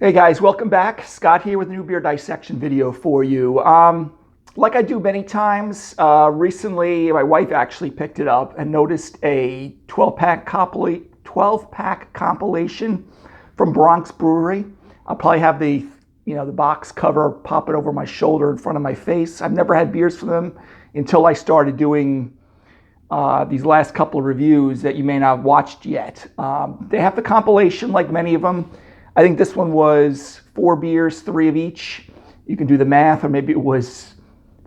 Hey guys, welcome back. Scott here with a new beer dissection video for you. Like I do many times, recently my wife actually picked it up and noticed a 12-pack compilation from Bronx Brewery. I'll probably have the box cover popping over my shoulder in front of my face. I've never had beers from them until I started doing these last couple of reviews that you may not have watched yet. They have the compilation like many of them. I think this one was 4 beers, 3 of each. You can do the math, or maybe it was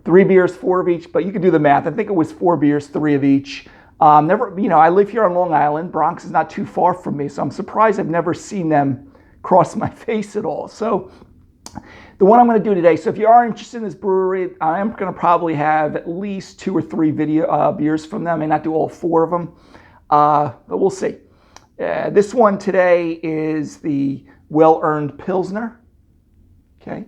3 beers, 4 of each, but you can do the math. I think it was 4 beers, 3 of each. I live here on Long Island. Bronx is not too far from me, so I'm surprised I've never seen them cross my face at all. So the one I'm going to do today, so if you are interested in this brewery, I am going to probably have at least 2 or 3 beers from them. I may not do all 4 of them, but we'll see. This one today is the well-earned Pilsner, okay,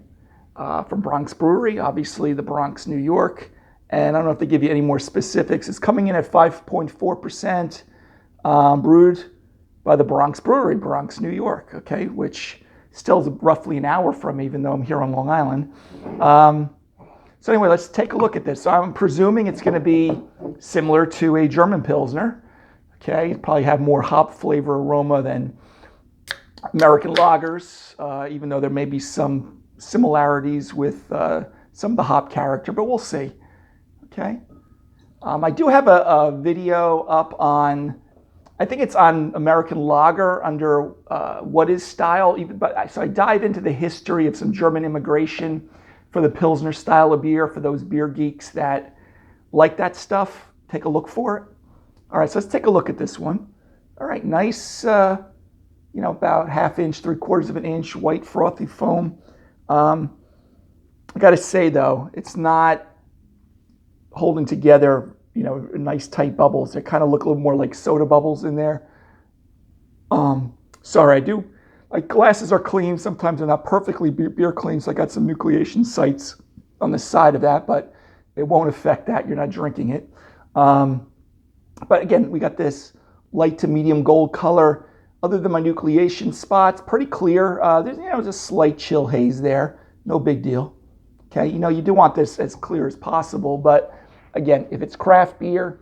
from Bronx Brewery, obviously the Bronx, New York. And I don't know if they give you any more specifics. It's coming in at 5.4%, brewed by the Bronx Brewery, Bronx, New York, okay, which still is roughly an hour from me, even though I'm here on Long Island. So anyway, let's take a look at this. So I'm presuming it's going to be similar to a German Pilsner. Okay, you probably have more hop flavor aroma than American lagers, even though there may be some similarities with some of the hop character, but we'll see. Okay, I do have a video up on, I think it's on American Lager under What is Style. So I dive into the history of some German immigration for the Pilsner style of beer for those beer geeks that like that stuff. Take a look for it. All right, so let's take a look at this one. All right, nice, about 1/2 inch, 3/4 of an inch, white frothy foam. I got to say though, it's not holding together, nice tight bubbles. They kind of look a little more like soda bubbles in there. Sorry, my glasses are clean. Sometimes they're not perfectly beer clean, so I got some nucleation sites on the side of that, but it won't affect that. You're not drinking it. But again, we got this light to medium gold color. Other than my nucleation spots, pretty clear. There's a slight chill haze there. No big deal. Okay, you do want this as clear as possible, but again, if it's craft beer,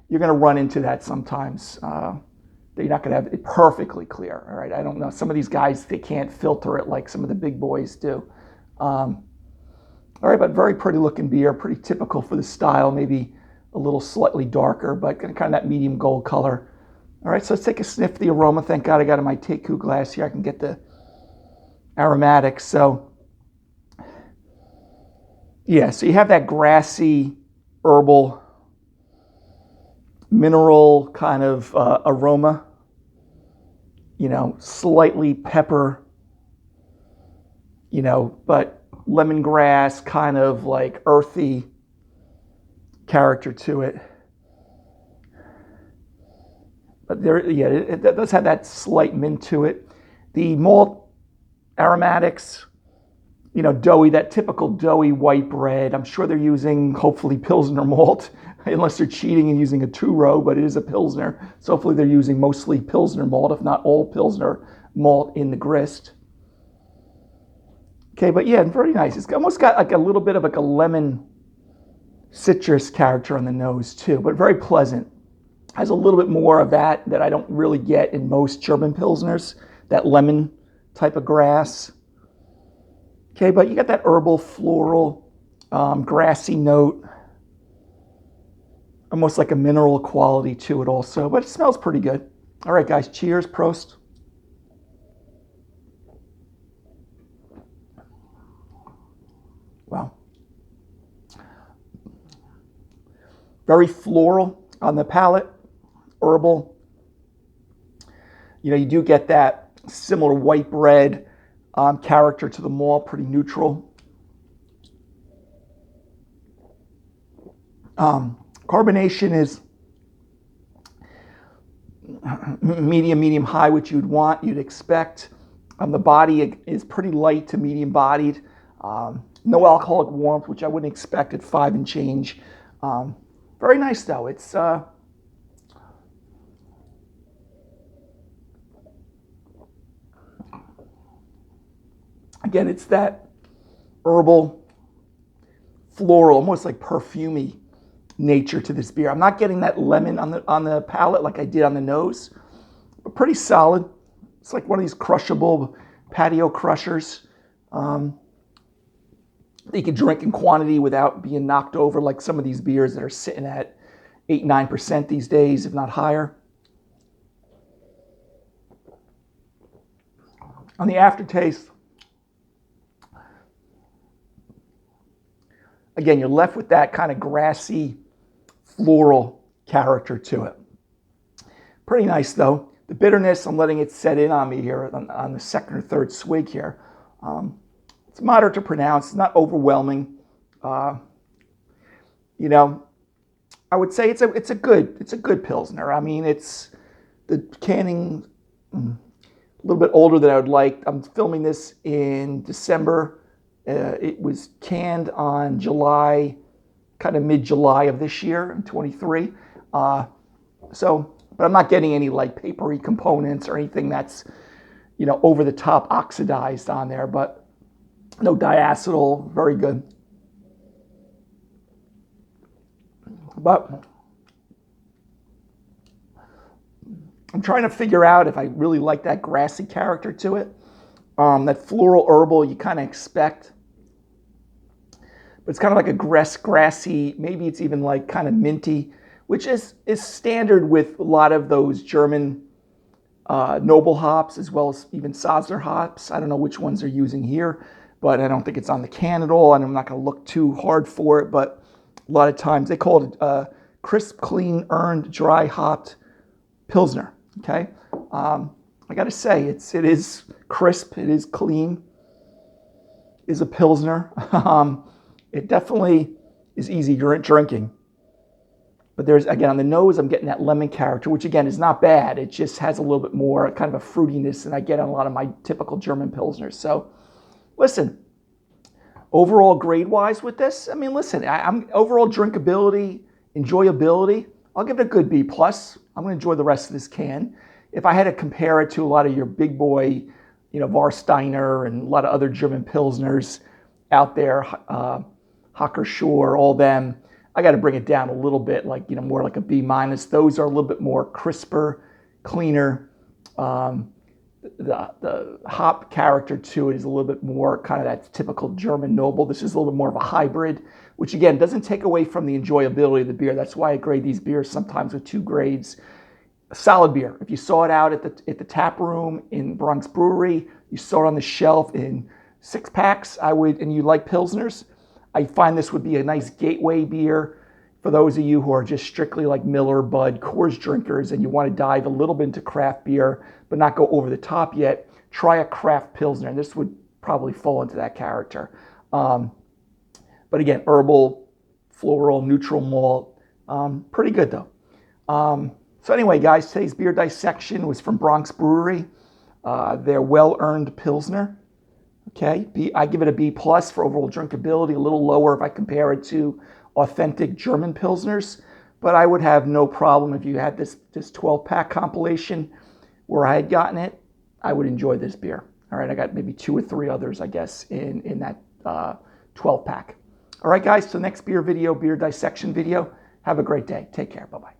you're going to run into that sometimes. You're not going to have it perfectly clear. All right, I don't know. Some of these guys, they can't filter it like some of the big boys do. All right, but very pretty looking beer, pretty typical for the style, maybe a little slightly darker, but kind of that medium gold color. All right, so let's take a sniff of the aroma. Thank God I got in my Teku glass here. I can get the aromatics. So, yeah, so you have that grassy, herbal, mineral kind of aroma. Slightly pepper, but lemongrass, kind of like earthy character to it. But it does have that slight mint to it. The malt aromatics, doughy, that typical doughy white bread. I'm sure they're using, hopefully, Pilsner malt, unless they're cheating and using a 2-row, but it is a Pilsner. So hopefully they're using mostly Pilsner malt, if not all Pilsner malt in the grist. Okay, but yeah, very nice. It's almost got like a little bit of like a lemon citrus character on the nose too, but very pleasant. Has a little bit more of that I don't really get in most German Pilsners, that lemon type of grass. Okay, but you got that herbal, floral, grassy note, almost like a mineral quality to it also, but it smells pretty good. All right, guys, cheers, Prost. Wow. Very floral on the palate, herbal. You do get that similar white bread character to the malt, pretty neutral. Carbonation is medium high, which you'd expect. The body is pretty light to medium bodied. No alcoholic warmth, which I wouldn't expect at 5 and change. Very nice though. It's Again, it's that herbal, floral, almost like perfumey nature to this beer. I'm not getting that lemon on the palate like I did on the nose, but pretty solid. It's like one of these crushable patio crushers. That you can drink in quantity without being knocked over like some of these beers that are sitting at 8-9% these days, if not higher. On the aftertaste, again, you're left with that kind of grassy, floral character to it. Pretty nice, though. The bitterness, I'm letting it set in on me here on the second or third swig here. It's moderate to pronounced, not overwhelming. You know, I would say it's a good Pilsner. I mean, it's the canning a little bit older than I would like. I'm filming this in December. It was canned on July, kind of mid-July of this year in 23. But I'm not getting any like papery components or anything that's, over the top oxidized on there, but no diacetyl, very good. But I'm trying to figure out if I really like that grassy character to it. That floral herbal you kind of expect. But it's kind of like a grassy, maybe it's even like kind of minty, which is standard with a lot of those German noble hops, as well as even Sazler hops. I don't know which ones they're using here, but I don't think it's on the can at all, and I'm not going to look too hard for it, but a lot of times they call it crisp, clean, earned, dry hopped Pilsner, okay? I got to say, it is crisp, it is clean, is a Pilsner. It definitely is easy drinking. But there's, again, on the nose, I'm getting that lemon character, which, again, is not bad. It just has a little bit more kind of a fruitiness than I get on a lot of my typical German Pilsners. So, listen, overall grade-wise with this, I mean, listen, I'm overall drinkability, enjoyability, I'll give it a good B+. I'm going to enjoy the rest of this can. If I had to compare it to a lot of your big boy, Warsteiner and a lot of other German Pilsners out there, Hocker Shore, all them, I got to bring it down a little bit, like, more like a B-. Those are a little bit more crisper, cleaner. The hop character to it is a little bit more kind of that typical German noble. This is a little bit more of a hybrid, which, again, doesn't take away from the enjoyability of the beer. That's why I grade these beers sometimes with 2 grades. A solid beer. If you saw it out at the tap room in Bronx Brewery, you saw it on the shelf in 6-packs, and you like Pilsners, I find this would be a nice gateway beer for those of you who are just strictly like Miller, Bud, Coors drinkers, and you want to dive a little bit into craft beer, but not go over the top yet. Try a craft Pilsner, and this would probably fall into that character. But again, herbal, floral, neutral malt, pretty good though. So anyway, guys, today's beer dissection was from Bronx Brewery. Their well-earned Pilsner. Okay, I give it a B+ for overall drinkability, a little lower if I compare it to authentic German Pilsners, but I would have no problem if you had this 12-pack compilation where I had gotten it. I would enjoy this beer. All right, I got maybe 2 or 3 others, I guess, in that 12-pack. All right, guys, so next beer dissection video. Have a great day. Take care. Bye-bye.